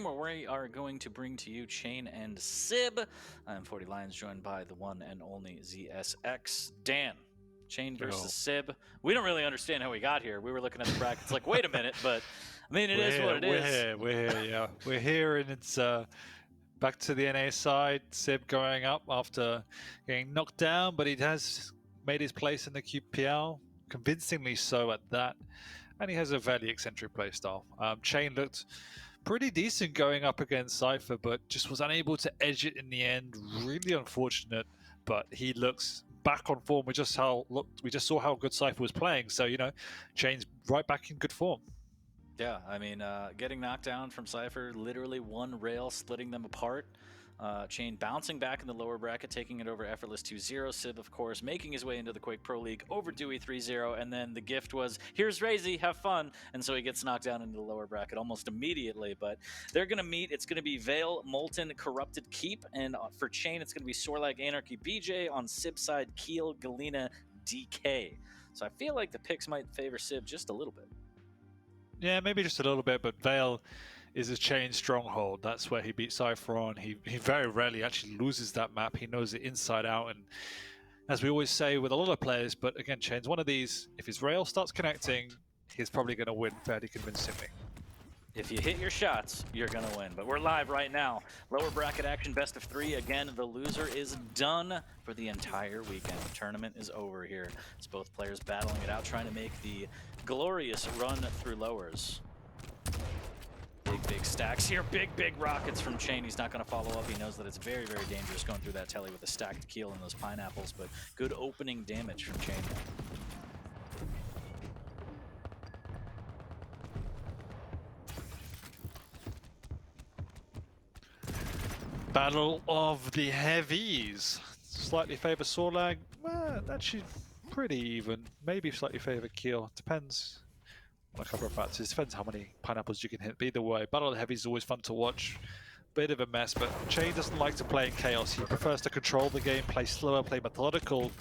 where we are going to bring to you Chain and SIB. I'm 40 Lions, joined by the one and only ZSX. Dan, Chain versus SIB. We don't really understand how we got here. We were looking at the brackets like, wait a minute, but I mean, it is what it is. We're here, yeah. We're here, and it's back to the NA side. SIB going up after getting knocked down, but he has made his place in the QPL, convincingly so at that. And he has a fairly eccentric playstyle. Chain looked pretty decent going up against Cypher, but just was unable to edge it in the end. Really unfortunate, but he looks back on form. We just saw how good Cypher was playing, so Chain's right back in good form. Yeah, I mean, getting knocked down from Cypher, literally one rail splitting them apart. Chain bouncing back in the lower bracket, taking it over effortless 2-0. SIB, of course, making his way into the Quake Pro League over Dewey 3-0, and then the gift was, here's Razy, have fun, and so he gets knocked down into the lower bracket almost immediately, but they're going to meet. It's going to be Veil, Molten, Corrupted, Keep, and for Chain, it's going to be Sorlag, Anarchy, BJ. On SIB side, Keel, Galena, DK. So I feel like the picks might favor SIB just a little bit. Yeah, maybe just a little bit, but Veil is a Chain stronghold. That's where he beat Cypher on. He very rarely actually loses that map. He knows it inside out, and as we always say with a lot of players, but again, Chain's one of these, if his rail starts connecting, he's probably going to win fairly convincingly. If you hit your shots, you're going to win. But we're live right now. Lower bracket action, best of 3. Again, the loser is done for the entire weekend. The tournament is over here. It's both players battling it out, trying to make the glorious run through lowers. Big stacks here. Big rockets from Chain. He's not going to follow up. He knows that it's very dangerous going through that telly with a stacked keel and those pineapples, but good opening damage from Chain. Battle of the Heavies. Slightly favor Sorlag. Well, actually pretty even. Maybe slightly favor Keel. Depends on a couple of factors. Depends how many pineapples you can hit. But either way, Battle of the Heavies is always fun to watch. Bit of a mess, but Chain doesn't like to play in chaos. He prefers to control the game, play slower, play methodical.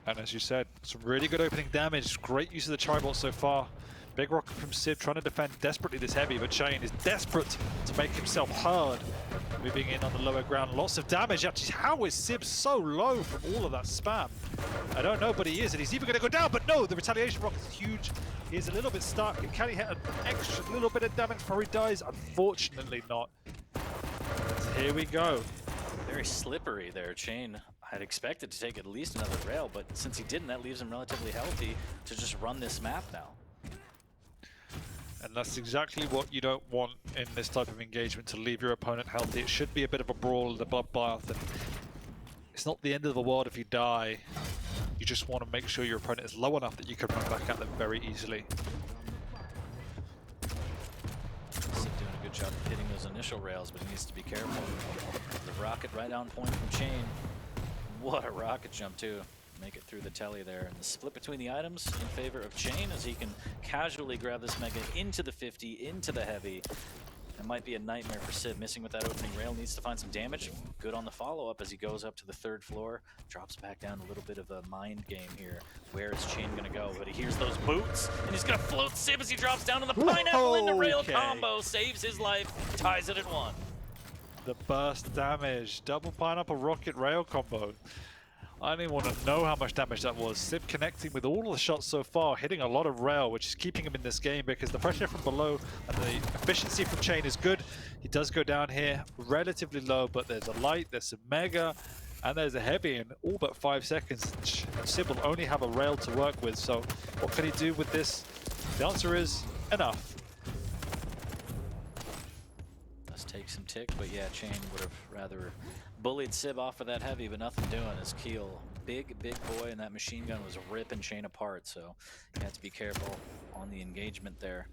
And as you said, some really good opening damage. Great use of the Tribal so far. Big rocket from SIB trying to defend desperately this heavy, but Chain is desperate to make himself heard. Moving in on the lower ground, lots of damage. Actually, how is SIB so low from all of that spam? I don't know, but he is, and he's even going to go down, but no, the retaliation rocket is huge. He is a little bit stuck. Can he hit an extra little bit of damage before he dies? Unfortunately not. So here we go. Very slippery there. Chain had expected to take at least another rail, but since he didn't, that leaves him relatively healthy to just run this map now. And that's exactly what you don't want in this type of engagement, to leave your opponent healthy. It should be a bit of a brawl, a bloodbath, and it's not the end of the world if you die. You just want to make sure your opponent is low enough that you can run back at them very easily. SIB doing a good job of hitting those initial rails, but he needs to be careful. The rocket right on point from Chain. What a rocket jump too. Make it through the telly there, and the split between the items in favor of Chain as he can casually grab this Mega into the 50, into the heavy. It might be a nightmare for SIB. Missing with that opening rail, needs to find some damage. Good on the follow-up as he goes up to the 3rd floor. Drops back down, a little bit of a mind game here. Where is Chain gonna go? But he hears those boots, and he's gonna float SIB as he drops down on the pineapple into rail combo. Saves his life, ties it at 1. The burst damage, double pineapple rocket rail combo. I don't even want to know how much damage that was. SIB connecting with all of the shots so far, hitting a lot of rail, which is keeping him in this game because the pressure from below and the efficiency from Chain is good. He does go down here relatively low, but there's a light, there's some Mega, and there's a heavy in all but 5 seconds. And SIB will only have a rail to work with, so what can he do with this? The answer is enough. Take some tick, but yeah, Chain would have rather bullied SIB off of that heavy, but nothing doing as Keel, big boy, and that machine gun was ripping Chain apart, so you have to be careful on the engagement there.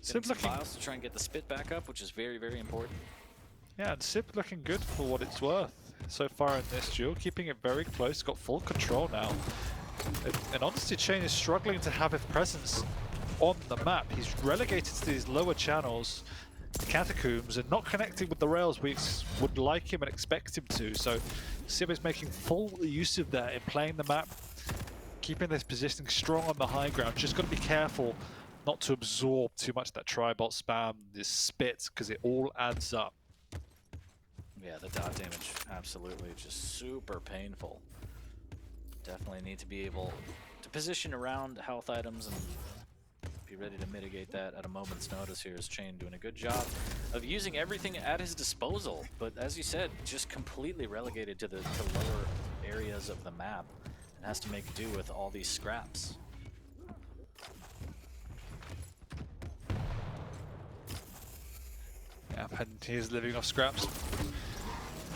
SIB looking files to try and get the spit back up, which is very important. Yeah, and SIB looking good for what it's worth so far in this duel, keeping it very close, got full control now. And honestly, Chain is struggling to have his presence on the map. He's relegated to these lower channels, catacombs, and not connecting with the rails we would like him and expect him to. So SIB is making full use of that in playing the map, keeping this positioning strong on the high ground. Just got to be careful not to absorb too much of that tri-bolt spam, this spit, because it all adds up. Yeah, the dot damage, absolutely, just super painful. Definitely need to be able to position around health items and be ready to mitigate that at a moment's notice. Here is Chain doing a good job of using everything at his disposal, but as you said, just completely relegated to the lower areas of the map and has to make do with all these scraps. Yep, and he's living off scraps.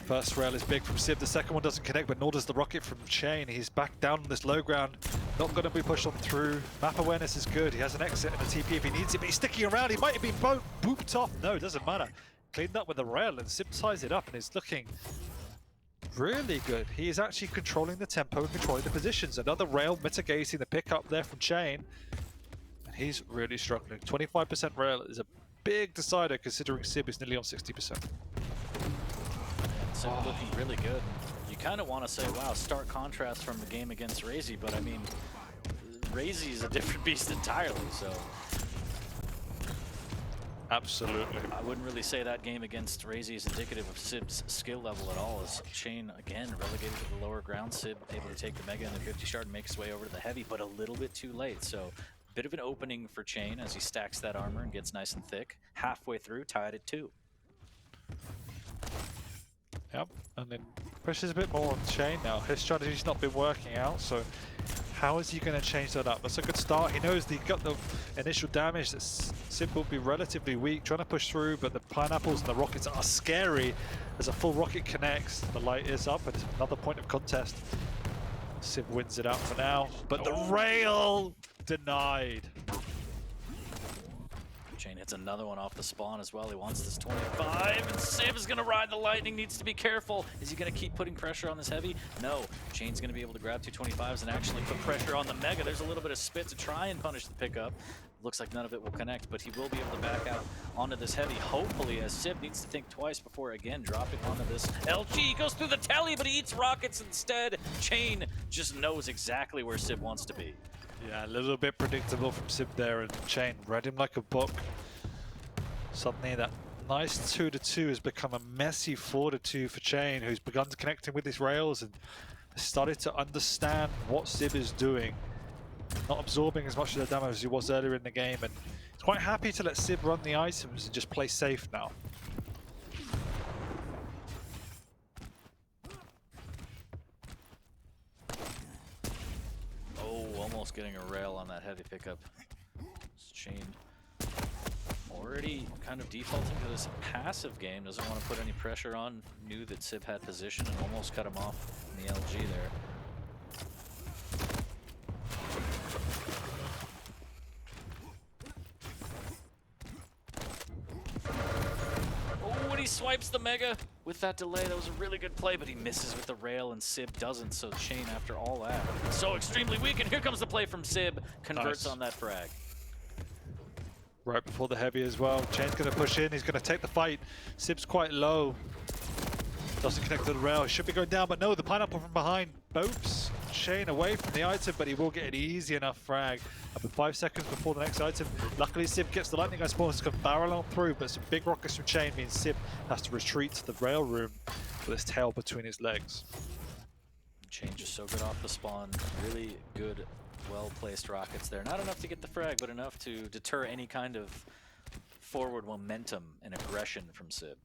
First rail is big from SIB, the second one doesn't connect, but nor does the rocket from Chain. He's back down on this low ground, not going to be pushed on through. Map awareness is good, he has an exit and a TP if he needs it, but he's sticking around, he might have been booped off. No, it doesn't matter. Cleaned up with the rail and SIB ties it up and is looking really good. He is actually controlling the tempo and controlling the positions. Another rail mitigating the pickup there from Chain. And he's really struggling. 25% rail is a big decider considering SIB is nearly on 60%. So looking really good. You kind of want to say, wow, stark contrast from the game against Razy, but I mean, Razy is a different beast entirely, so. Absolutely. I wouldn't really say that game against Razy is indicative of SIB's skill level at all, as Chain, again, relegated to the lower ground. SIB able to take the Mega and the 50 shard and make his way over to the Heavy, but a little bit too late. So, bit of an opening for Chain as he stacks that armor and gets nice and thick. Halfway through, tied at 2. Yep, and then pushes a bit more on Chain now. His strategy's not been working out, so how is he going to change that up? That's a good start. He knows he got the initial damage that SIB will be relatively weak, trying to push through, but the pineapples and the rockets are scary as a full rocket connects. The light is up, and another point of contest. SIB wins it out for now, but the rail denied. Chain hits another one off the spawn as well. He wants this 25, and SIB is going to ride the lightning, needs to be careful. Is he going to keep putting pressure on this Heavy? No. Chain's going to be able to grab 225s and actually put pressure on the Mega. There's a little bit of spit to try and punish the pickup. Looks like none of it will connect, but he will be able to back out onto this Heavy, hopefully, as SIB needs to think twice before, again, dropping onto this LG. He goes through the telly, but he eats rockets instead. Chain just knows exactly where SIB wants to be. Yeah, a little bit predictable from SIB there, and Chain read him like a book. Suddenly that nice 2-2 has become a messy 4-2 for Chain, who's begun to connecting with his rails and has started to understand what SIB is doing. Not absorbing as much of the damage as he was earlier in the game, and he's quite happy to let SIB run the items and just play safe now. Almost getting a rail on that Heavy pickup. Chain already kind of defaulting to this passive game, doesn't want to put any pressure on, knew that SIB had position and almost cut him off in the LG there. Oh, and he swipes the Mega with that delay. That was a really good play, but he misses with the rail and SIB doesn't, so Chain, after all that, so extremely weak, and here comes the play from SIB, converts on that frag. Right before the Heavy as well. Chain's going to push in, he's going to take the fight. SIB's quite low. Doesn't connect to the rail, he should be going down, but no, the pineapple from behind boats Chain away from the item, but he will get an easy enough frag. Up to 5 seconds before the next item. Luckily SIB gets the lightning gun spawn, it's going to barrel on through, but some big rockets from Chain means SIB has to retreat to the rail room with his tail between his legs. Chain just so good off the spawn, really good, well-placed rockets there. Not enough to get the frag, but enough to deter any kind of forward momentum and aggression from SIB.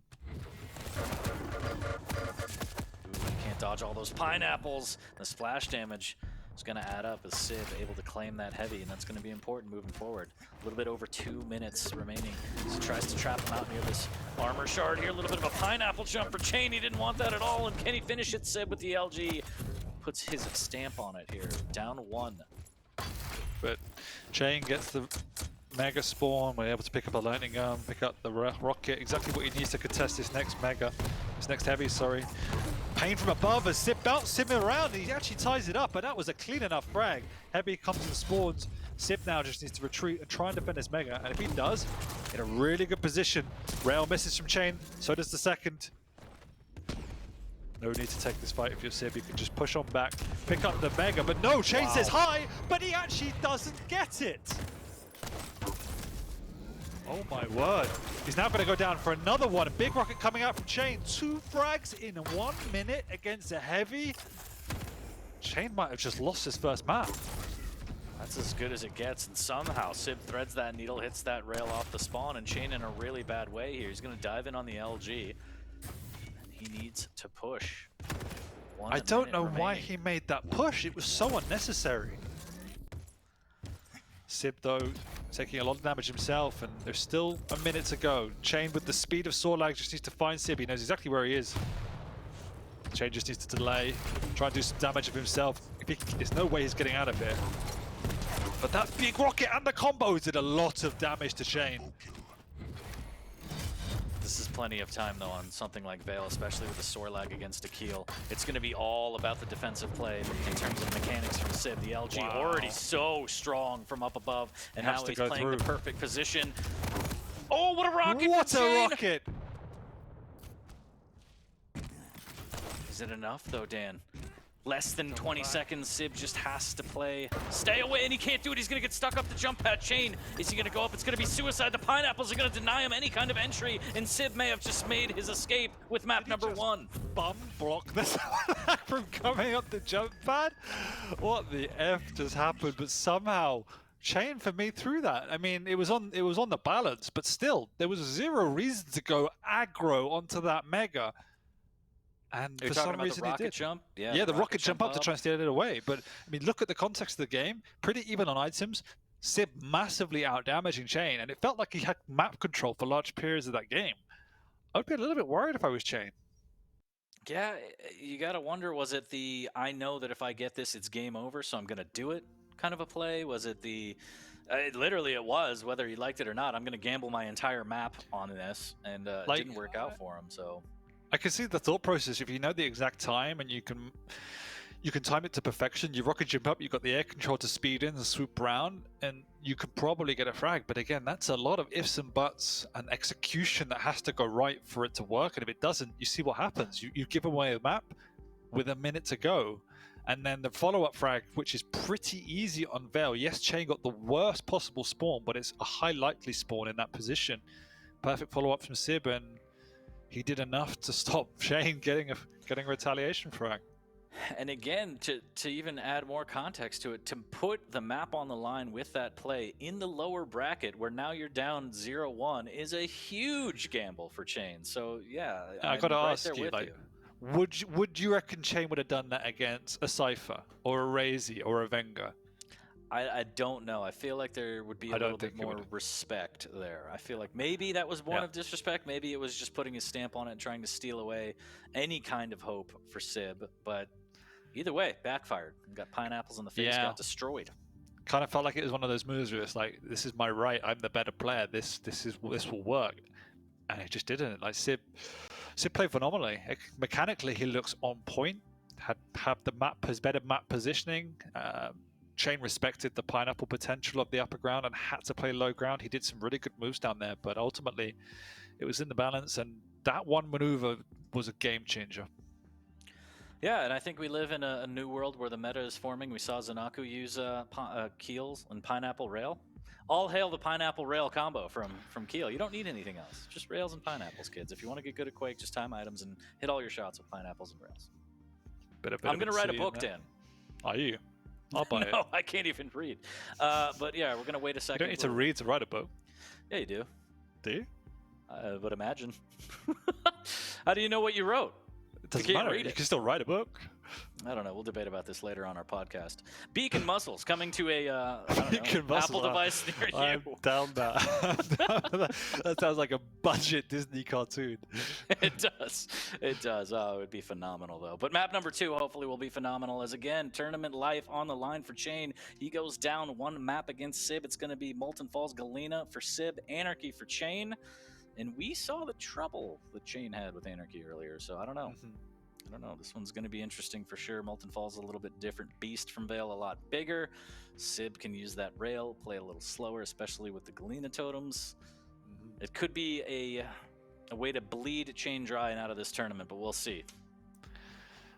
Ooh, he can't dodge all those pineapples. The splash damage is going to add up as SIB able to claim that Heavy, and that's going to be important moving forward. A little bit over 2 minutes remaining as he tries to trap him out near this armor shard here. A little bit of a pineapple jump for Chain. He didn't want that at all, and can he finish it? SIB with the LG puts his stamp on it here. Down 1. But Chain gets the Mega spawn, we're able to pick up a lightning gun, pick up the rocket, exactly what he needs to contest this next Heavy, sorry. Pain from above as SIB bounced him around, he actually ties it up, but that was a clean enough frag. Heavy comes and spawns, SIB now just needs to retreat and try and defend his Mega, and if he does, in a really good position. Rail misses from Chain, so does the second. No need to take this fight if you're SIB, you can just push on back, pick up the Mega, but no, Chain says hi, but he actually doesn't get it. Oh my word. He's now going to go down for another one. A big rocket coming out from Chain. 2 frags in 1 minute against a heavy. Chain might have just lost his first map. That's as good as it gets, and somehow SIB threads that needle, hits that rail off the spawn, and Chain in a really bad way here. He's going to dive in on the LG, and he needs to push. I don't know why he made that push. It was so unnecessary. SIB, though, taking a lot of damage himself, and there's still a minute to go. Chain, with the speed of Sorlag, just needs to find SIB. He knows exactly where he is. Chain just needs to delay, try and do some damage of himself. There's no way he's getting out of here. But that big rocket and the combos did a lot of damage to Chain. This is plenty of time, though, on something like Veil, especially with the Sorlag against Akil. It's going to be all about the defensive play in terms of mechanics from SIB. The LG already so strong from up above, and now he's playing the perfect position. Oh, what a rocket! What a rocket! Is it enough, though, Dan? Less than 20 seconds, SIB just has to play. Stay away, and he can't do it. He's going to get stuck up the jump pad. Chain, is he going to go up? It's going to be suicide. The Pineapples are going to deny him any kind of entry, and SIB may have just made his escape with map number 1. Bum block this from coming up the jump pad? What the F just happened? But somehow, Chain for me through that. I mean, it was on the balance, but still, there was zero reason to go aggro onto that Mega. And for some reason he did. Jump? Yeah, the rocket jump up to try and steal it away. But, I mean, look at the context of the game. Pretty even on items. SIB massively out-damaging Chain, and it felt like he had map control for large periods of that game. I would be a little bit worried if I was Chain. Yeah, you got to wonder, was it the, I know that if I get this, it's game over, so I'm going to do it kind of a play? Was it the, literally it was, whether he liked it or not, I'm going to gamble my entire map on this, and it didn't work out for him, so... I can see the thought process. If you know the exact time and you can time it to perfection, you rocket jump up, you've got the air control to speed in and swoop around, and you could probably get a frag. But again, that's a lot of ifs and buts and execution that has to go right for it to work. And if it doesn't, you see what happens. You give away a map with a minute to go. And then the follow-up frag, which is pretty easy on Veil. Yes, Chain got the worst possible spawn, but it's a high likely spawn in that position. Perfect follow-up from SIB, and he did enough to stop Chain getting a retaliation frag. And again, to even add more context to it, to put the map on the line with that play in the lower bracket where now you're down 0-1 is a huge gamble for Chain. So yeah, I got to ask you, like, would you reckon Chain would have done that against a Cypher or a Razy or a Venga? I don't know. I feel like there would be a little bit more respect there. I feel like maybe that was born of disrespect. Maybe it was just putting his stamp on it and trying to steal away any kind of hope for SIB. But either way, backfired. Got pineapples in the face, got destroyed. Kind of felt like it was one of those moves where it's like, this is my right. I'm the better player. This will work. And it just didn't. Like SIB played phenomenally. Mechanically, he looks on point. Had his better map positioning. Chain respected the pineapple potential of the upper ground and had to play low ground. He did some really good moves down there, but ultimately it was in the balance, and that one maneuver was a game changer. Yeah, and I think we live in a new world where the meta is forming. We saw Zanaku use Keels and Pineapple Rail. All hail the Pineapple Rail combo from Keel. You don't need anything else. Just rails and pineapples, kids. If you want to get good at Quake, just time items and hit all your shots with pineapples and rails. I'm going to write a book, Dan. Are you? I'll buy it. No, I can't even read. But yeah, we're going to wait a second. You don't need to read to write a book. Yeah, you do. Do you? I would imagine. How do you know what you wrote? It doesn't matter. You can still write a book. I don't know. We'll debate about this later on our podcast. Beacon Muscles coming to a Apple device near you. I'm down that. That sounds like a budget Disney cartoon. It does. It does. Oh, it would be phenomenal, though. But map number 2 hopefully will be phenomenal as, again, tournament life on the line for Chain. He goes down one map against SIB. It's going to be Molten Falls Galena for SIB, Anarchy for Chain. And we saw the trouble that Chain had with Anarchy earlier, so I don't know. I don't know. This one's going to be interesting for sure. Molten Falls a little bit different beast from Veil, a lot bigger. SIB can use that rail, play a little slower, especially with the Galena totems. It could be a way to bleed Chain dry and out of this tournament, but we'll see.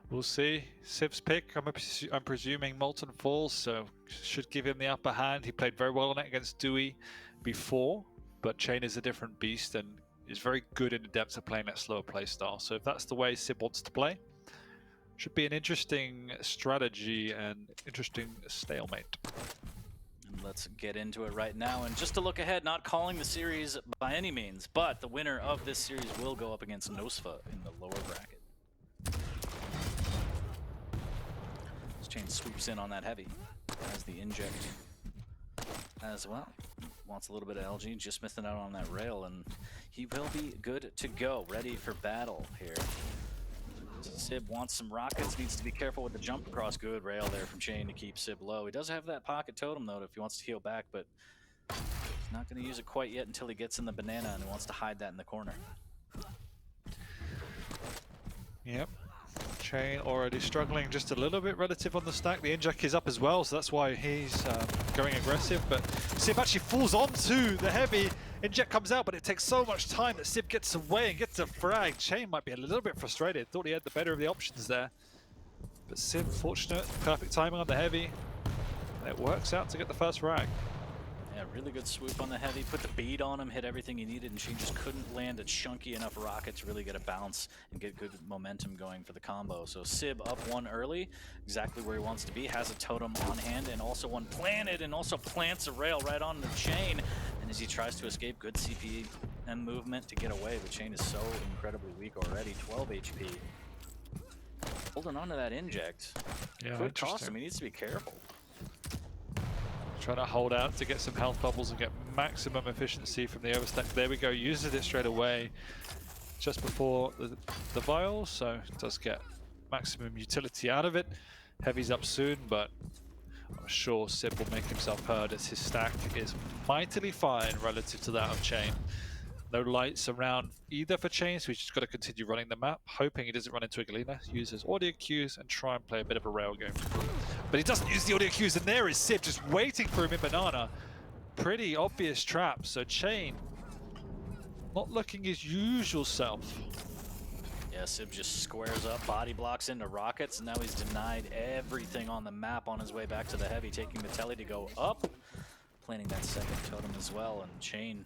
We'll see. SIB's pick, I'm presuming Molten Falls, so should give him the upper hand. He played very well on it against Dewey before. but Chain is a different beast and is very good in the depths of playing that slower play style. So if that's the way SIB wants to play, should be an interesting strategy and interesting stalemate. And let's get into it right now. And just to look ahead, not calling the series by any means, but the winner of this series will go up against Nosfa in the lower bracket. This Chain swoops in on that heavy as the inject as well. Wants a little bit of LG, just missing out on that rail, and he will be good to go, ready for battle here. SIB wants some rockets, needs to be careful with the jump across. Good rail there from Chain to keep SIB low. He does have that pocket totem though if he wants to heal back, but he's not going to use it quite yet until he gets in the banana, and he wants to hide that in the corner. Yep. Chain already struggling just a little bit relative on the stack. The inject is up as well, so that's why he's going aggressive. But SIB actually falls onto the heavy. Inject comes out, but it takes so much time that SIB gets away and gets a frag. Chain might be a little bit frustrated. Thought he had the better of the options there. But SIB, fortunate, perfect timing on the heavy. And it works out to get the first frag. Yeah, really good swoop on the heavy, put the bead on him, hit everything he needed, and Chain just couldn't land a chunky enough rocket to really get a bounce and get good momentum going for the combo. So SIB up one early, exactly where he wants to be, has a totem on hand and also one planted, and also plants a rail right on the Chain. And as he tries to escape, good CP and movement to get away, but Chain is so incredibly weak already, 12 HP. Holding on to that inject. Yeah, could cost him, he needs to be careful. Trying to hold out to get some health bubbles and get maximum efficiency from the overstack. There we go, uses it straight away just before the vial, so does get maximum utility out of it. Heavy's up soon, but I'm sure SIB will make himself heard as his stack is mightily fine relative to that of Chain. No lights around either for Chain, so he's just got to continue running the map, hoping he doesn't run into a Galena, use his audio cues, and try and play a bit of a rail game. But he doesn't use the audio cues, and there is SIB just waiting for him in banana. Pretty obvious trap, so Chain not looking his usual self. Yeah, SIB just squares up, body blocks into rockets, and now he's denied everything on the map on his way back to the heavy, taking the telly to go up, planting that second totem as well, and Chain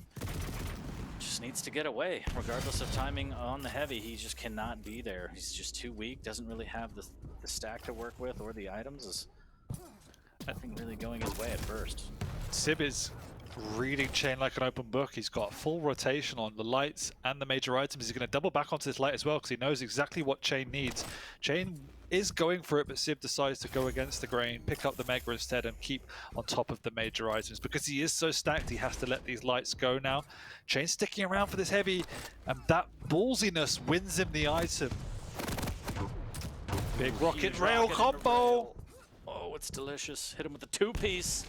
just needs to get away. Regardless of timing on the heavy, he just cannot be there. He's just too weak, doesn't really have the stack to work with or the items. Is nothing really going his way at first. SIB is reading Chain like an open book. He's got full rotation on the lights and the major items. He's going to double back onto this light as well because he knows exactly what Chain needs. Chain is going for it, but SIB decides to go against the grain, pick up the Mega instead, and keep on top of the major items. Because he is so stacked, he has to let these lights go now. Chain sticking around for this heavy, and that ballsiness wins him the item. Big rocket rail combo! Oh, it's delicious. Hit him with a two-piece.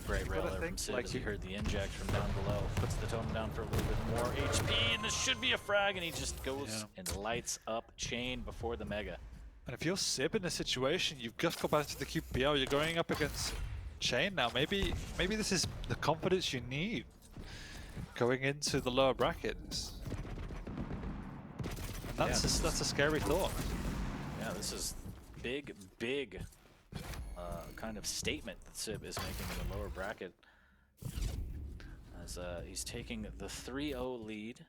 Great rail there from SIB as he heard the inject from down below. Puts the totem down for a little bit more HP, and this should be a frag, and he just goes and lights up Chain before the Mega. And if you're SIB in this situation, you've just got back to the QPL, you're going up against Chain now. Maybe this is the confidence you need going into the lower brackets. And that's a scary thought. Yeah, this is big kind of statement that SIB is making in the lower bracket. As he's taking the 3-0 lead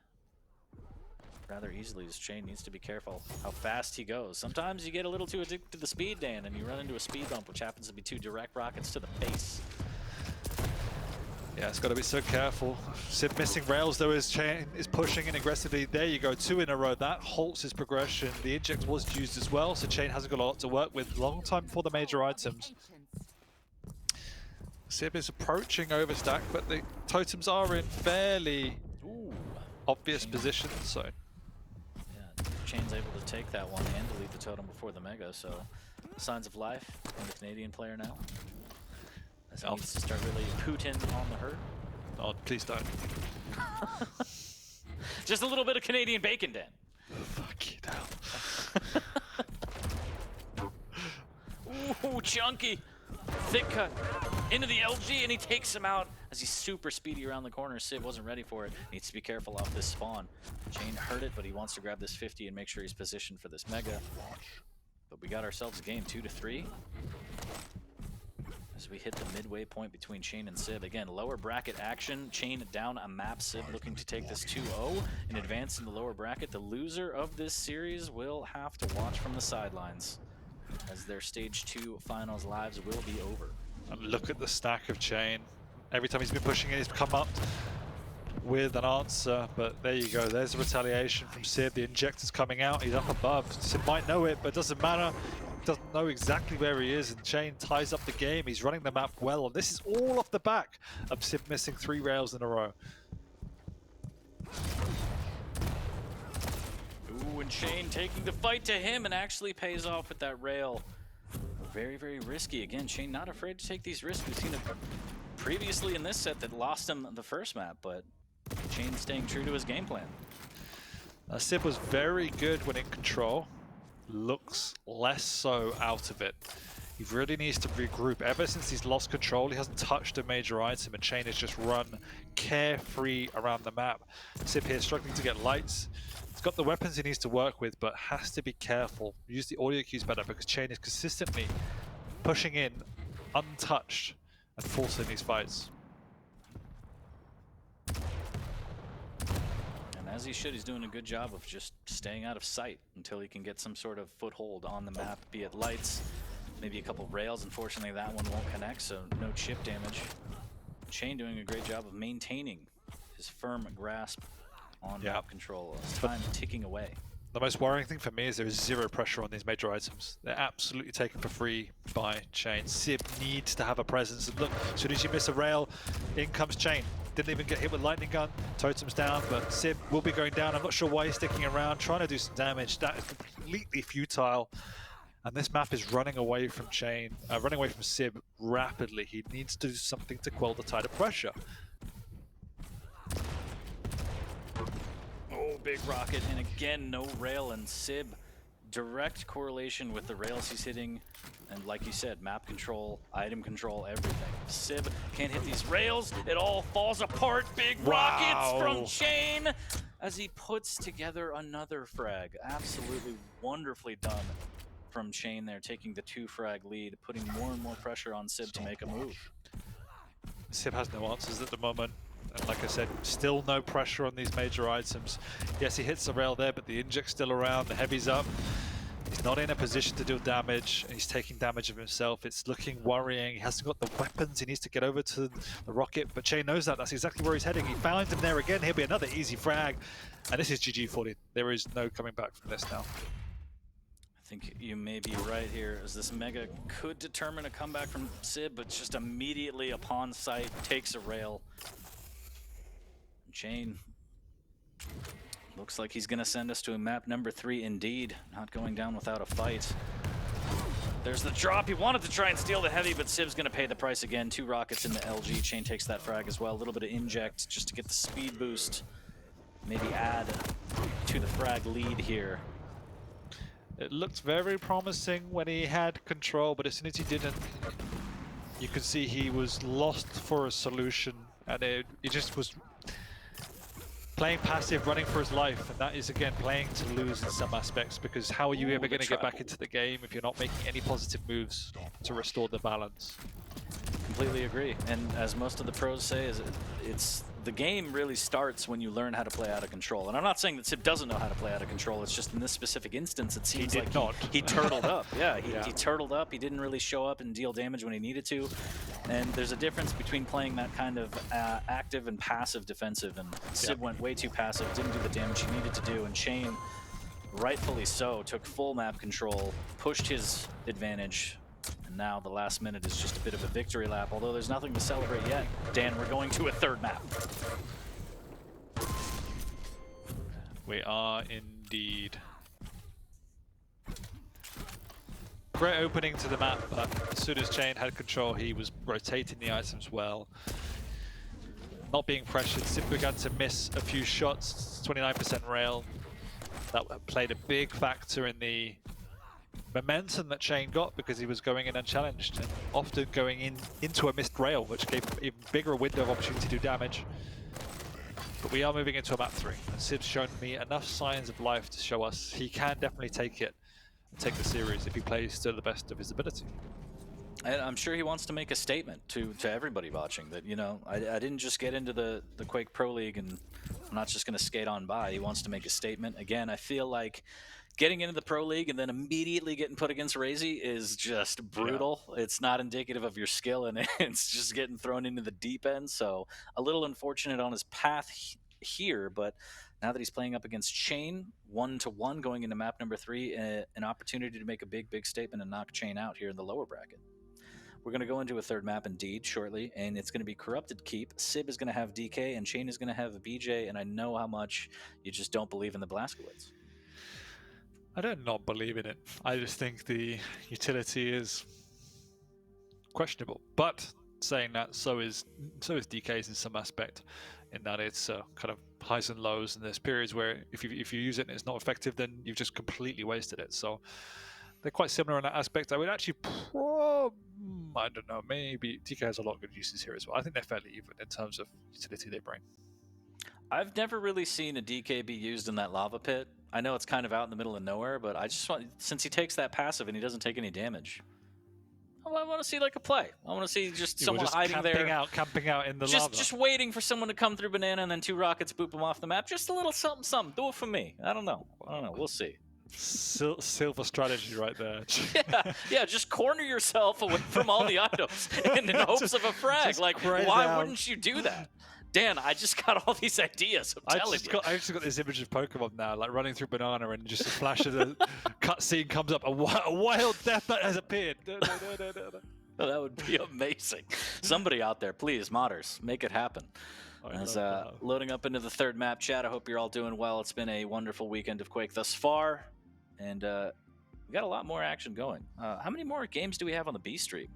rather easily. His Chain needs to be careful how fast he goes. Sometimes you get a little too addicted to the speed, Dan, and you run into a speed bump, which happens to be two direct rockets to the face. Yeah, it's got to be so careful. SIB missing rails though, his Chain is pushing in aggressively. There you go, 2 in a row. That halts his progression. The inject was used as well, so Chain hasn't got a lot to work with. Long time before the major items. SIB is approaching overstack, but the totems are in fairly obvious positions, so. Yeah, Chain's able to take that one and delete the totem before the Mega, so signs of life in the Canadian player now. As he needs to start really pooting on the hurt. Oh, please don't. Just a little bit of Canadian bacon, Dan. Fuck you now. Ooh, chunky. Thick cut into the LG, and he takes him out as he's super speedy around the corner. SIB wasn't ready for it. Needs to be careful off this spawn. Chain heard it, but he wants to grab this 50 and make sure he's positioned for this Mega But we got ourselves a game 2-3. As we hit the midway point between Chain and SIB. Again, lower bracket action. Chain down a map. SIB looking to take this 2-0 and advance in the lower bracket. The loser of this series will have to watch from the sidelines as their Stage 2 finals lives will be over. And look at the stack of Chain. Every time he's been pushing in, he's come up with an answer, but there you go. There's a retaliation from SIB. The injector's coming out. He's up above. SIB might know it, but it doesn't matter. He doesn't know exactly where he is, and Chain ties up the game. He's running the map well, and this is all off the back of SIB missing 3 rails in a row. Ooh, and Chain taking the fight to him and actually pays off with that rail. Very, very risky. Again, Chain not afraid to take these risks. We've seen it previously in this set that lost him the first map, but Chain staying true to his game plan. SIB was very good when in control. Looks less so out of it. He really needs to regroup. Ever since he's lost control, he hasn't touched a major item, and Chain has just run carefree around the map. SIB here struggling to get lights. He's got the weapons he needs to work with, but has to be careful. Use the audio cues better because Chain is consistently pushing in untouched and forcing these fights. And as he should, he's doing a good job of just staying out of sight until he can get some sort of foothold on the map, be it lights, maybe a couple rails. Unfortunately, that one won't connect, so no chip damage. Chain doing a great job of maintaining his firm grasp on map control. Time ticking away. The most worrying thing for me is there is zero pressure on these major items. They're absolutely taken for free by Chain. SIB needs to have a presence. And look, as soon as you miss a rail, in comes Chain. Didn't even get hit with lightning gun. Totem's down, but SIB will be going down. I'm not sure why he's sticking around, trying to do some damage. That is completely futile. And this map is running away from Chain, running away from SIB rapidly. He needs to do something to quell the tide of pressure. Oh, big rocket, and again, no rail, and SIB, direct correlation with the rails he's hitting, and like you said, map control, item control, everything. SIB can't hit these rails, it all falls apart. Big rockets from Chain as he puts together another frag. Absolutely wonderfully done from Chain there, taking the 2-frag lead, putting more and more pressure on SIB to make a move. SIB has no answers at the moment. And like I said, still no pressure on these major items. Yes, he hits the rail there, but the inject's still around, the heavy's up. He's not in a position to deal damage, and he's taking damage of himself. It's looking worrying. He hasn't got the weapons. He needs to get over to the rocket, but Chain knows that. That's exactly where he's heading. He found him there again. He'll be another easy frag. And this is GG for him. There is no coming back from this now. I think you may be right here, as this Mega could determine a comeback from SIB, but just immediately upon sight takes a rail. Chain looks like he's gonna send us to a map number 3 indeed. Not going down without a fight. There's the drop. He wanted to try and steal the heavy, but SIB's gonna pay the price again. 2 rockets in the LG. Chain takes that frag as well. A little bit of inject just to get the speed boost. Maybe add to the frag lead here. It looked very promising when he had control, but as soon as he didn't, you could see he was lost for a solution, and he just was playing passive, running for his life, and that is, again, playing to lose in some aspects, because how are you ever going to get back into the game if you're not making any positive moves to restore the balance? Completely agree, and as most of the pros say, it's the game really starts when you learn how to play out of control. And I'm not saying that SIB doesn't know how to play out of control, it's just in this specific instance it seems like he turtled up. Yeah, he turtled up, he didn't really show up and deal damage when he needed to. And there's a difference between playing that kind of active and passive defensive, and SIB went way too passive, didn't do the damage he needed to do, and Chain, rightfully so, took full map control, pushed his advantage. Now the last minute is just a bit of a victory lap, although there's nothing to celebrate yet. Dan, we're going to a 3rd map. We are indeed. Great opening to the map, but as soon as Chain had control, he was rotating the items well. Not being pressured, SIB began to miss a few shots, 29% rail. That played a big factor in the momentum that Chain got, because he was going in unchallenged and often going into a missed rail, which gave him even bigger window of opportunity to do damage. But we are moving into a map 3, and SIB's shown me enough signs of life to show us he can definitely take it take the series if he plays to the best of his ability. And I'm sure he wants to make a statement to everybody watching that, you know, I didn't just get into the Quake Pro League and I'm not just going to skate on by. He wants to make a statement. Again, I feel like getting into the Pro League and then immediately getting put against Razy is just brutal. Yeah. It's not indicative of your skill, and it's just getting thrown into the deep end. So a little unfortunate on his path here, but now that he's playing up against Chain 1-1 going into map number 3, an opportunity to make a big statement and knock Chain out here in the lower bracket. We're going to go into a third map indeed shortly, and it's going to be Corrupted Keep. SIB is going to have DK, and Chain is going to have a BJ, and I know how much you just don't believe in the Blazkowicz. I don't not believe in it. I just think the utility is questionable. But saying that, so is DK's in some aspect, in that it's kind of highs and lows, and there's periods where if you use it and it's not effective, then you've just completely wasted it. So they're quite similar in that aspect. I would actually, I don't know, maybe DK has a lot of good uses here as well. I think they're fairly even in terms of utility they bring. I've never really seen a DK be used in that lava pit. I know it's kind of out in the middle of nowhere, but I just want, since he takes that passive and he doesn't take any damage, I want to see like a play. I want to see just someone hiding there. Camping out in the lava. lava. Just waiting for someone to come through banana and then 2 rockets boop him off the map. Just a little something. Do it for me. I don't know. We'll see. Silver strategy right there. yeah, just corner yourself away from all the items in hopes of a frag. Like, why wouldn't you do that? Dan, I just got all these ideas. I just got this image of Pokemon now, like running through banana, and just a flash of the cutscene comes up. A wild death that has appeared. Oh, that would be amazing. Somebody out there, please, modders, make it happen. As loading up into the third map, chat. I hope you're all doing well. It's been a wonderful weekend of Quake thus far, and we got a lot more action going. How many more games do we have on the B stream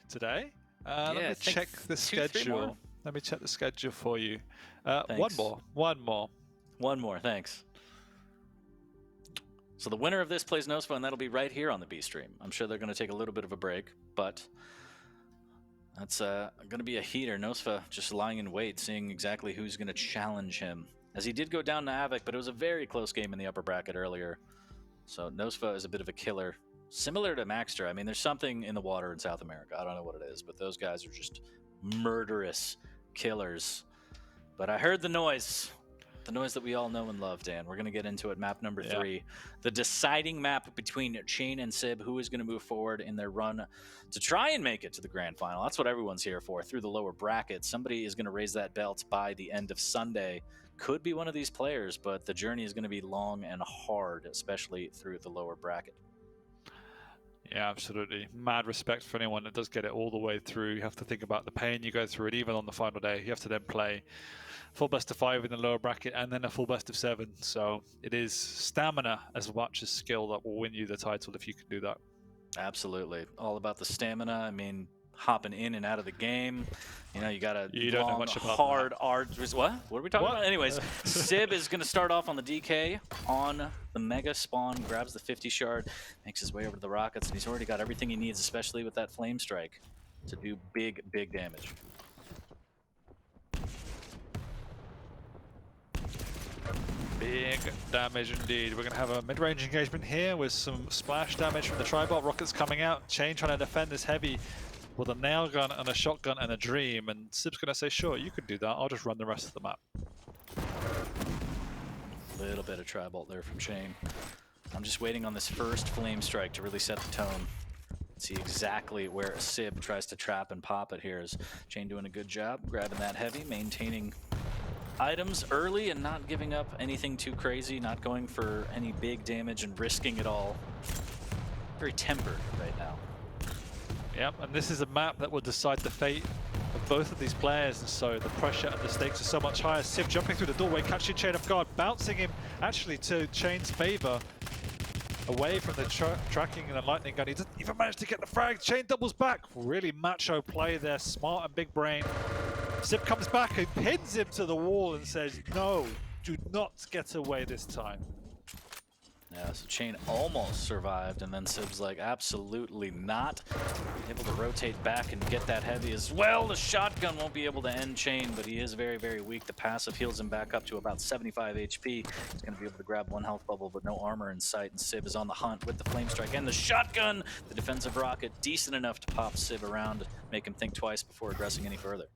today? Let me check the schedule. Let me check the schedule for you. One more. Thanks. So the winner of this plays Nosfa, and that'll be right here on the B stream. I'm sure they're going to take a little bit of a break, but that's going to be a heater. Nosfa just lying in wait, seeing exactly who's going to challenge him. As he did go down to Havoc, but it was a very close game in the upper bracket earlier. So Nosfa is a bit of a killer. Similar to Maxter. I mean, there's something in the water in South America. I don't know what it is, but those guys are just murderous killers. But I heard the noise that we all know and love, Dan. We're going to get into it. Map number 3, the deciding map between Chain and SIB, who is going to move forward in their run to try and make it to the grand final. That's what everyone's here for, through the lower bracket. Somebody is going to raise that belt by the end of Sunday. Could be one of these players, but the journey is going to be long and hard, especially through the lower bracket. Yeah, absolutely. Mad respect for anyone that does get it all the way through. You have to think about the pain you go through it, even on the final day. You have to then play full best of 5 in the lower bracket and then a full best of 7. So it is stamina as much as skill that will win you the title if you can do that. Absolutely. All about the stamina. I mean, hopping in and out of the game. You know, you got a don't know much about hard, arduous... What are we talking about? Anyways, SIB is going to start off on the DK on the Mega Spawn, grabs the 50 shard, makes his way over to the Rockets, and he's already got everything he needs, especially with that Flame Strike, to do big damage. Big damage indeed. We're going to have a mid-range engagement here with some splash damage from the Tribot. Rockets coming out. Chain trying to defend this heavy with a nail gun and a shotgun and a dream. And SIB's going to say, sure, you can do that. I'll just run the rest of the map. Little bit of Tribot there from Chain. I'm just waiting on this first Flame Strike to really set the tone. See exactly where SIB tries to trap and pop it here. Is Chain doing a good job grabbing that heavy, maintaining items early and not giving up anything too crazy, not going for any big damage and risking it all. Very tempered right now. Yep, and this is a map that will decide the fate of both of these players, and so the pressure and the stakes are so much higher. SIB jumping through the doorway, catching Chain off guard, bouncing him actually to Chain's favor, away from the tracking and the lightning gun. He doesn't even manage to get the frag. Chain doubles back. Really macho play there, smart and big brain. SIB comes back and pins him to the wall and says, no, do not get away this time. Yeah, so Chain almost survived, and then SIB's like, absolutely not. Able to rotate back and get that heavy as well. The shotgun won't be able to end Chain, but he is very, very weak. The passive heals him back up to about 75 HP. He's going to be able to grab one health bubble, but no armor in sight, and SIB is on the hunt with the flame strike and the shotgun. The defensive rocket, decent enough to pop SIB around, make him think twice before aggressing any further.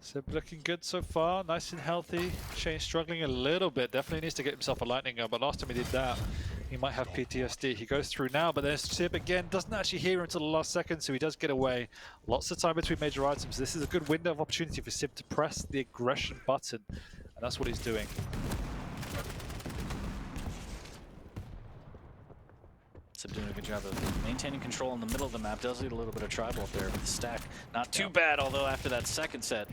SIB looking good so far, nice and healthy. Chain struggling a little bit, definitely needs to get himself a lightning gun, but last time he did that, he might have PTSD. He goes through now, but there's SIB again, doesn't actually hear him until the last second, so he does get away. Lots of time between major items. This is a good window of opportunity for SIB to press the aggression button, and that's what he's doing. SIB doing a good job of maintaining control in the middle of the map. Does need a little bit of tribal up there with the stack. Not too bad, although after that second set,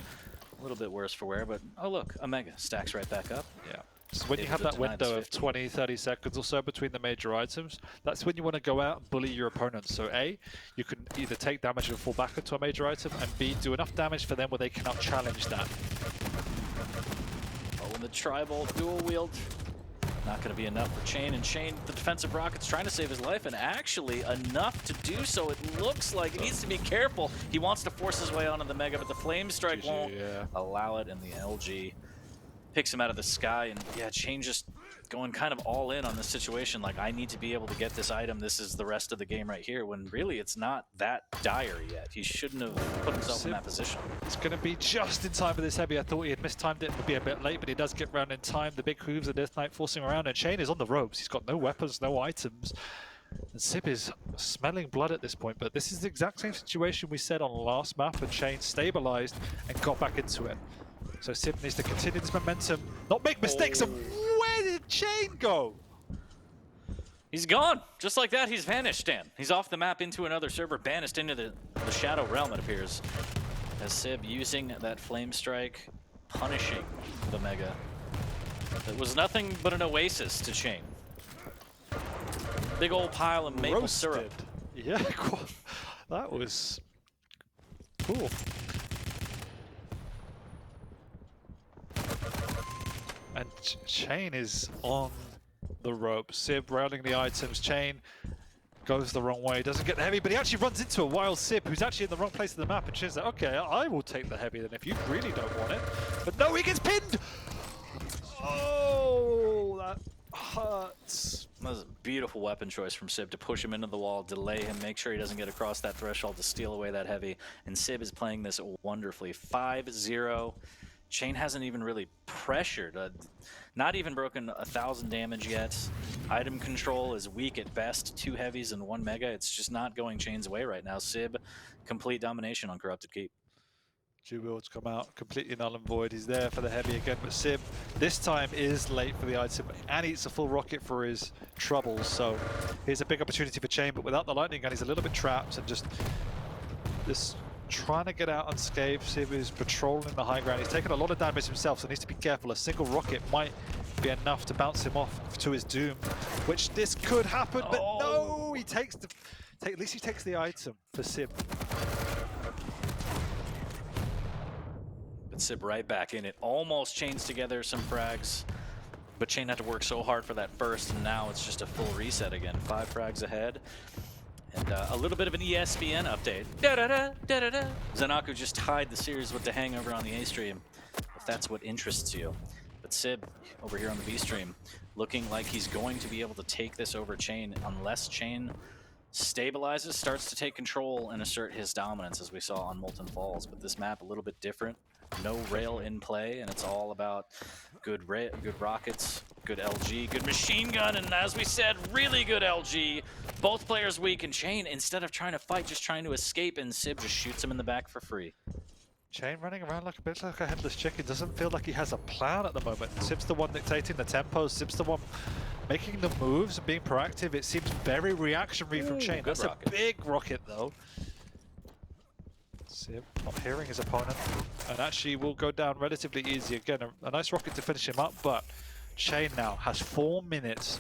a little bit worse for wear, but oh look, Omega stacks right back up. Yeah. So when you have that window of 20, 30 seconds or so between the major items, that's when you want to go out and bully your opponents. So A, you can either take damage and fall back into a major item, and B, do enough damage for them where they cannot challenge that. Oh, and the tribal dual wield. Not going to be enough for Chain, and Chain, the defensive rocket's trying to save his life, and actually enough to do so. It looks like he needs to be careful. He wants to force his way onto the Mega, but the Flame Strike won't allow it, and the LG picks him out of the sky. And yeah, Chain just going kind of all in on this situation, like, I need to be able to get this item. This is the rest of the game right here, when really it's not that dire yet. He shouldn't have put himself in that position. It's going to be just in time for this heavy. I thought he had mistimed it and would be a bit late, but he does get round in time. The big hooves of Death Knight forcing around, and Chain is on the ropes. He's got no weapons, no items. And SIB is smelling blood at this point, but this is the exact same situation we said on the last map, and Chain stabilized and got back into it. So SIB needs to continue this momentum, not make mistakes. And where did Chain go? He's gone. Just like that, he's vanished, Dan. He's off the map into another server, banished into the Shadow Realm, it appears. As SIB using that Flame Strike, punishing the Mega. It was nothing but an oasis to Chain. Big old pile of maple syrup. Yeah, that was cool. And Chain is on the rope. SIB railing the items. Chain goes the wrong way, doesn't get the heavy, but he actually runs into a wild SIB who's actually in the wrong place of the map, and Chain's like, okay, I will take the heavy then if you really don't want it. But no, he gets pinned! Oh, that hurts. That was a beautiful weapon choice from SIB to push him into the wall, delay him, make sure he doesn't get across that threshold to steal away that heavy. And SIB is playing this wonderfully. 5-0. Chain hasn't even really pressured, not even broken 1,000 damage yet. Item control is weak at best, 2 heavies and 1 Mega. It's just not going Chain's way right now. SIB, complete domination on Corrupted Keep. Jewel's come out completely null and void. He's there for the heavy again, but SIB this time is late for the item and eats a full rocket for his troubles. So here's a big opportunity for Chain, but without the lightning gun, he's a little bit trapped and just this. Trying to get out unscathed. SIB is patrolling the high ground. He's taken a lot of damage himself, so he needs to be careful. A single rocket might be enough to bounce him off to his doom, which this could happen, but no! He takes the... at least he takes the item for SIB. But SIB right back in it. Almost chains together some frags, but Chain had to work so hard for that first, and now it's just a full reset again. 5 frags ahead. And a little bit of an ESPN update. Zanaku just tied the series with the Hangover on the A stream, if that's what interests you. But SIB, over here on the B stream, looking like he's going to be able to take this over Chain unless Chain stabilizes, starts to take control and assert his dominance, as we saw on Molten Falls. But this map a little bit different. No rail in play, and it's all about good rockets, good LG, good machine gun, and as we said, really good LG. Both players weak, and Chain, instead of trying to fight, just trying to escape, and SIB just shoots him in the back for free. Chain running around like a bit like a headless chicken. Doesn't feel like he has a plan at the moment. SIB's the one dictating the tempo. SIB's the one making the moves and being proactive. It seems very reactionary from Chain. That's rocket. A big rocket, though. SIB not hearing his opponent, and actually will go down relatively easy. Again, a nice rocket to finish him up, but Chain now has 4 minutes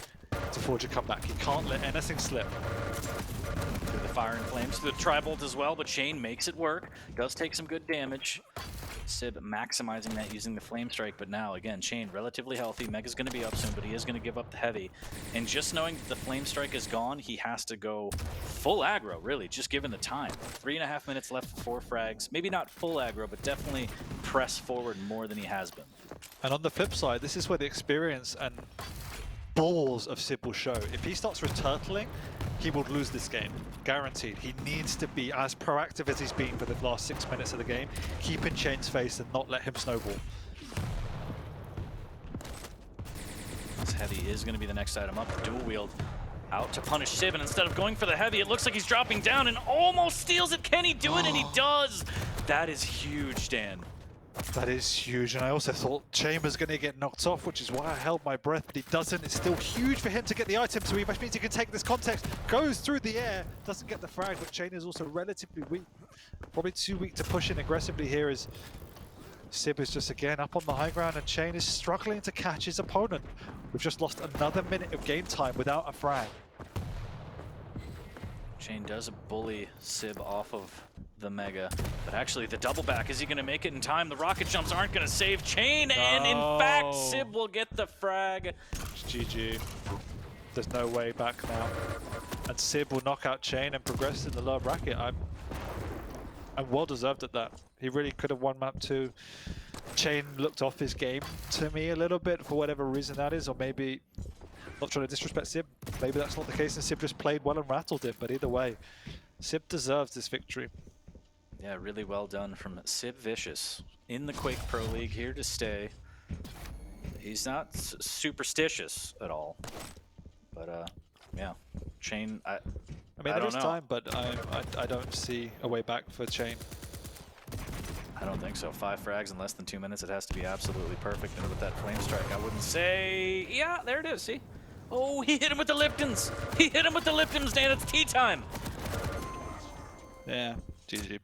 to forge a comeback. He can't let anything slip. Through the fire and flames, through the tri-bolt as well, but Chain makes it work. Does take some good damage. SIB maximizing that using the Flame Strike, but now, again, Chain relatively healthy. Mega's going to be up soon, but he is going to give up the heavy. And just knowing that the Flame Strike is gone, he has to go full aggro, really, just given the time. 3.5 minutes left for 4 frags. Maybe not full aggro, but definitely press forward more than he has been. And on the flip side, this is where the experience and balls of SIB will show. If he starts returtling, he will lose this game, guaranteed. He needs to be as proactive as he's been for the last 6 minutes of the game, keep in Chain's face and not let him snowball. This heavy is going to be the next item up. Dual wield out to punish SIB, and instead of going for the heavy, it looks like he's dropping down and almost steals it. Can he do it? And he does. That is huge, Dan. That is huge, and I also thought Chamber's going to get knocked off, which is why I held my breath, but he doesn't. It's still huge for him to get the item, so he means he can take this context, goes through the air, doesn't get the frag, but Chain is also relatively weak. Probably too weak to push in aggressively here as SIB is just again up on the high ground, and Chain is struggling to catch his opponent. We've just lost another minute of game time without a frag. Chain does bully SIB off of the Mega, but actually the double back, is he going to make it in time? The rocket jumps aren't going to save Chain, and in fact SIB will get the frag. It's GG. There's no way back now, and SIB will knock out Chain and progress in the lower bracket. I'm well deserved at that. He really could have won map 2. Chain looked off his game to me a little bit for whatever reason that is, or maybe not trying to disrespect SIB. Maybe that's not the case and SIB just played well and rattled it, but either way, SIB deserves this victory. Yeah, really well done from SIB Vicious in the Quake Pro League, here to stay. He's not superstitious at all, but yeah, Chain. I mean, I there is don't know. time, but I don't see a way back for Chain. I don't think so. 5 frags in less than 2 minutes. It has to be absolutely perfect. And with that Flame Strike, I wouldn't say. Yeah, there it is. See? Oh, he hit him with the Liptons. He hit him with the Liptons, Dan. It's tea time. Yeah, GG.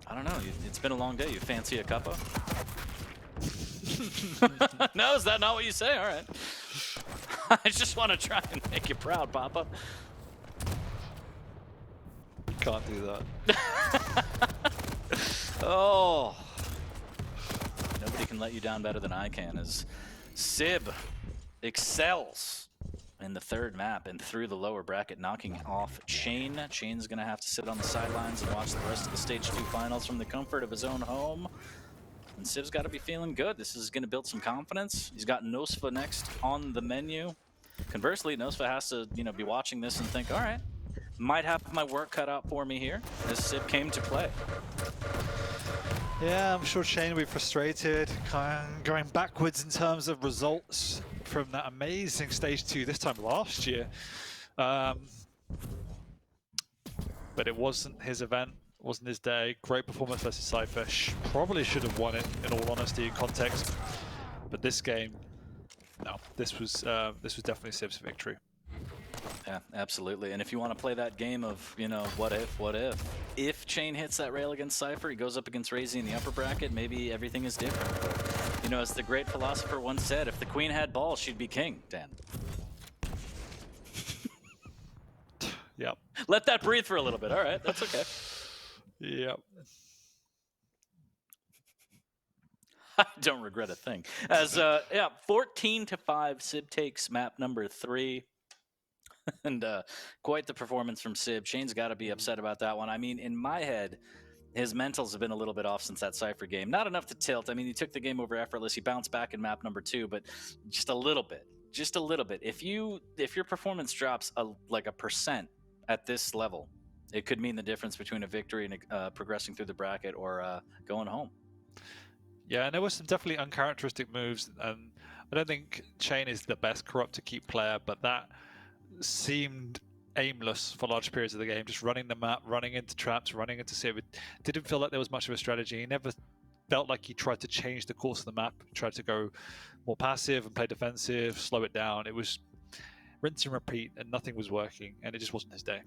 I don't know. It's been a long day. You fancy a cuppa? No, is that not what you say? All right. I just want to try and make you proud, Papa. Can't do that. Oh. Nobody can let you down better than I can, as SIB excels in the 3rd map and through the lower bracket, knocking off Chain. Chain's going to have to sit on the sidelines and watch the rest of the Stage 2 finals from the comfort of his own home. And SIB's got to be feeling good. This is going to build some confidence. He's got Nosfa next on the menu. Conversely, Nosfa has to, be watching this and think, all right, might have my work cut out for me here, as SIB came to play. Yeah, I'm sure Chain will be frustrated, kind of going backwards in terms of results from that amazing Stage 2 this time last year. But it wasn't his event, wasn't his day. Great performance versus Cypher. Probably should have won it, in all honesty, in context. But this game, no, this was definitely SIB's victory. Yeah, absolutely. And if you want to play that game of, what if? If Chain hits that rail against Cypher, he goes up against Razy in the upper bracket, maybe everything is different. But, as the great philosopher once said, if the queen had balls, she'd be king, Dan. Yep. Let that breathe for a little bit. All right, that's okay. Yep. I don't regret a thing. As, 14-5, SIB takes map number 3. And quite the performance from SIB. Chain's got to be upset about that one. I mean, in my head, his mentals have been a little bit off since that Cypher game. Not enough to tilt. I mean, he took the game over effortless. He bounced back in map number 2, but just a little bit. Just a little bit. If your performance drops like a % at this level, it could mean the difference between a victory and progressing through the bracket or going home. Yeah, and there were some definitely uncharacteristic moves, and I don't think Chain is the best corrupt to keep player, but that seemed aimless for large periods of the game, just running the map, running into traps, running into SIB. It didn't feel like there was much of a strategy. He never felt like he tried to change the course of the map, tried to go more passive and play defensive, slow it down. It was rinse and repeat, and nothing was working, and it just wasn't his day.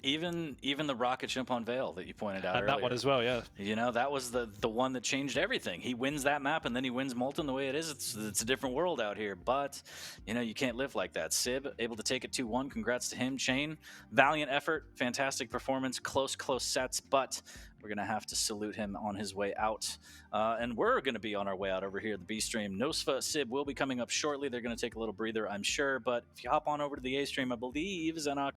Even the rocket jump on Vale that you pointed out And earlier. that one as well, yeah. You know, that was the one that changed everything. He wins that map, and then he wins Molten the way it is. It's a different world out here, but, you know, you can't live like that. SIB, able to take it 2-1. Congrats to him. Chain, valiant effort, fantastic performance, close sets, but we're going to have to salute him on his way out. And we're going to be on our way out over here at the B stream. Nosfa, SIB will be coming up shortly. They're going to take a little breather, I'm sure, but if you hop on over to the A stream, I believe Zanok